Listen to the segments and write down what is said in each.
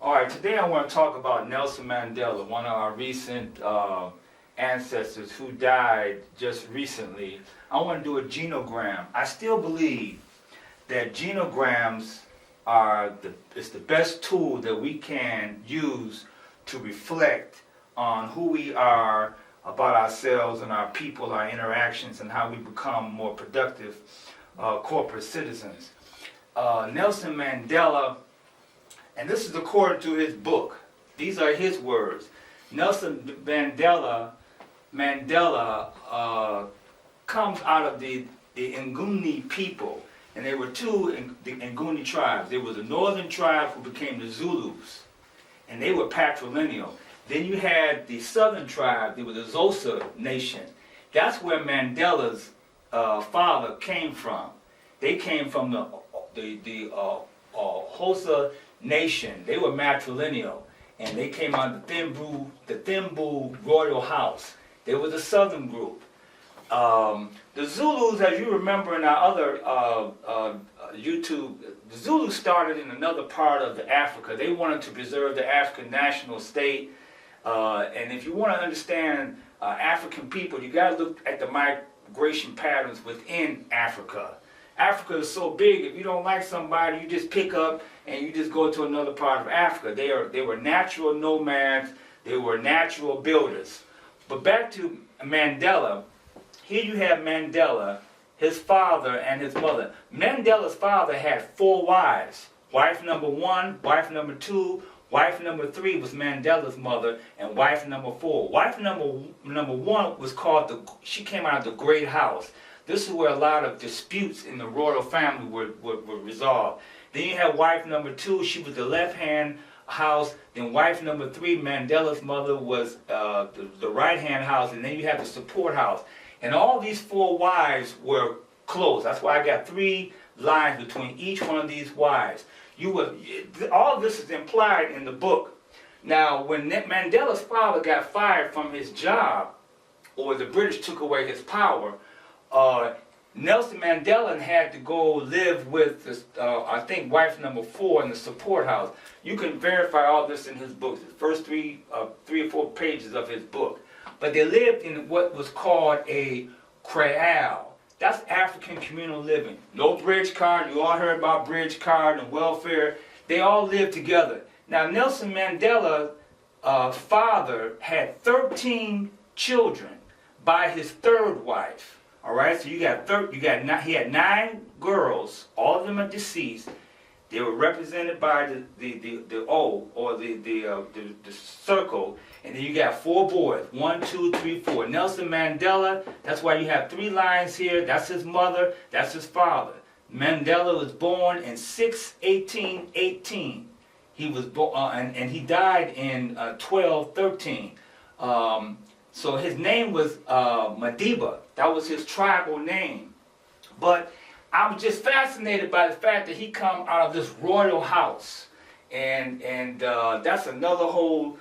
All right, today I want to talk about Nelson Mandela, one of our recent ancestors who died just recently. I want to do a genogram. I still believe that genograms are the best tool that we can use to reflect on who we are, about ourselves and our people, our interactions, and how we become more productive corporate citizens. Nelson Mandela, and this is according to his book. These are his words. Nelson Mandela comes out of the Nguni people, and there were two Nguni tribes. There was a northern tribe who became the Zulus, and they were patrilineal. Then you had the southern tribe, they were the Xhosa nation. That's where Mandela's father came from. They came from the Xhosa nation. They were matrilineal, and they came out of the Thimbu royal house. They were the southern group. The Zulus, as you remember in our other YouTube, the Zulus started in another part of Africa. They wanted to preserve the African national state. And if you want to understand African people, you got to look at the migration patterns within Africa. Africa is so big, if you don't like somebody, you just pick up and you just go to another part of Africa. They were natural nomads, they were natural builders. But back to Mandela, here you have Mandela, his father and his mother. Mandela's father had 4 wives. Wife number 1, wife number 2, wife number 3 was Mandela's mother, and wife number 4. Wife number 1 was called she came out of the Great House. This is where a lot of disputes in the royal family were resolved. Then you have wife number 2, she was the left-hand house. Then wife number 3, Mandela's mother, was the right-hand house. And then you have the support house. And all these 4 wives were close. That's why I got 3 lines between each one of these wives. All of this is implied in the book. Now, when Mandela's father got fired from his job, or the British took away his power, Nelson Mandela had to go live with, I think, wife number 4 in the support house. You can verify all this in his book, the first 3 or 4 pages of his book. But they lived in what was called a kraal. That's African communal living. No bridge card. You all heard about bridge card and welfare. They all lived together. Now, Nelson Mandela's father had 13 children by his 3rd wife. All right, so he had 9 girls. All of them are deceased. They were represented by the O, or the circle, and then you got 4 boys. 1, 2, 3, 4. Nelson Mandela. That's why you have 3 lines here. That's his mother. That's his father. Mandela was born in 1818. He was born, and he died in 1213. So his name was Madiba. That was his tribal name. But I was just fascinated by the fact that he come out of this royal house. And that's another whole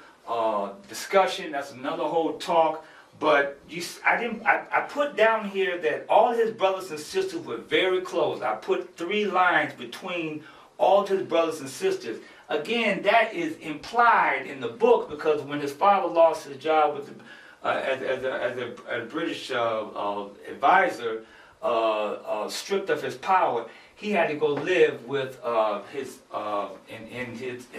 discussion. That's another whole talk. But I put down here that all his brothers and sisters were very close. I put 3 lines between all his brothers and sisters. Again, that is implied in the book, because when his father lost his job with as a British advisor, stripped of his power, he had to go live with in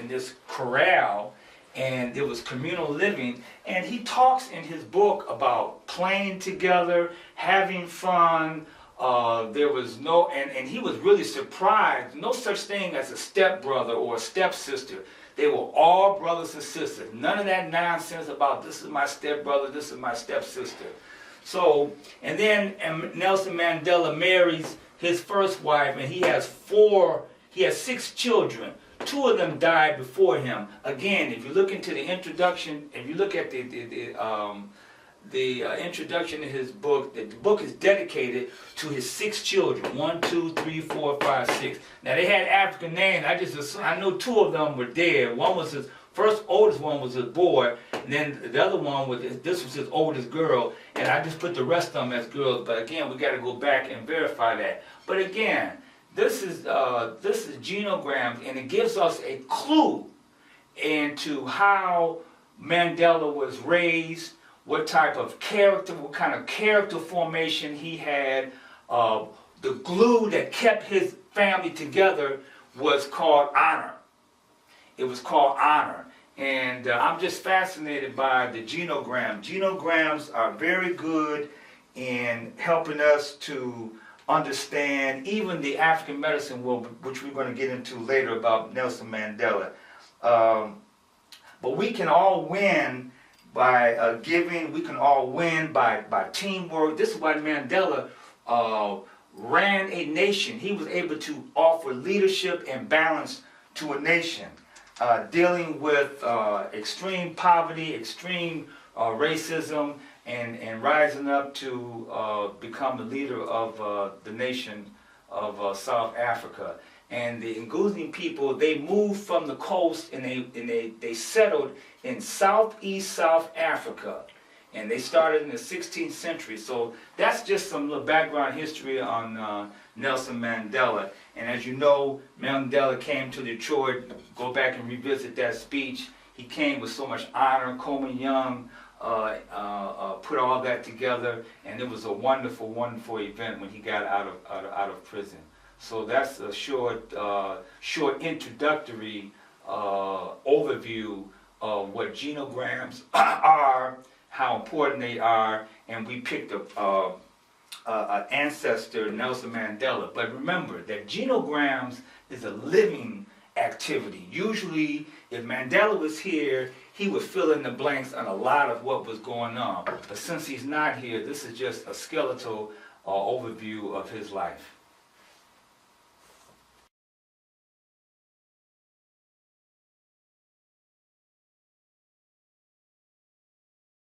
this corral, and there was communal living. And he talks in his book about playing together, having fun. There was no, and he was really surprised. No such thing as a stepbrother or a stepsister. They were all brothers and sisters. None of that nonsense about this is my stepbrother, this is my stepsister. So, and then Nelson Mandela marries his first wife, and he has 6 children. 2 of them died before him. Again, if you look into the introduction, if you look at the introduction in his book, the book is dedicated to his 6 children. 1, 2, 3, 4, 5, 6. Now they had African names. I know 2 of them were dead. One was his oldest one was his boy, and then the other one was his oldest girl. And I just put the rest of them as girls. But again, we got to go back and verify that. But again, this is genograms, and it gives us a clue into how Mandela was raised, what type of character, what kind of character formation he had. The glue that kept his family together was called honor. It was called honor. And I'm just fascinated by the genogram. Genograms are very good in helping us to understand even the African medicine world, which we're going to get into later about Nelson Mandela. But we can all win by giving. We can all win by teamwork. This is why Mandela ran a nation. He was able to offer leadership and balance to a nation, dealing with extreme poverty, extreme racism, and rising up to become the leader of the nation of South Africa. And the Nguni people, they moved from the coast and they settled in southeast South Africa. And they started in the 16th century. So that's just some little background history on Nelson Mandela. And as you know, Mandela came to Detroit. Go back and revisit that speech. He came with so much honor. Coleman Young put all that together, and it was a wonderful, wonderful event when he got out of prison. So that's a short introductory overview of what genograms are, how important they are, and we picked an ancestor, Nelson Mandela. But remember that genograms is a living activity. Usually, if Mandela was here, he would fill in the blanks on a lot of what was going on. But since he's not here, this is just a skeletal overview of his life.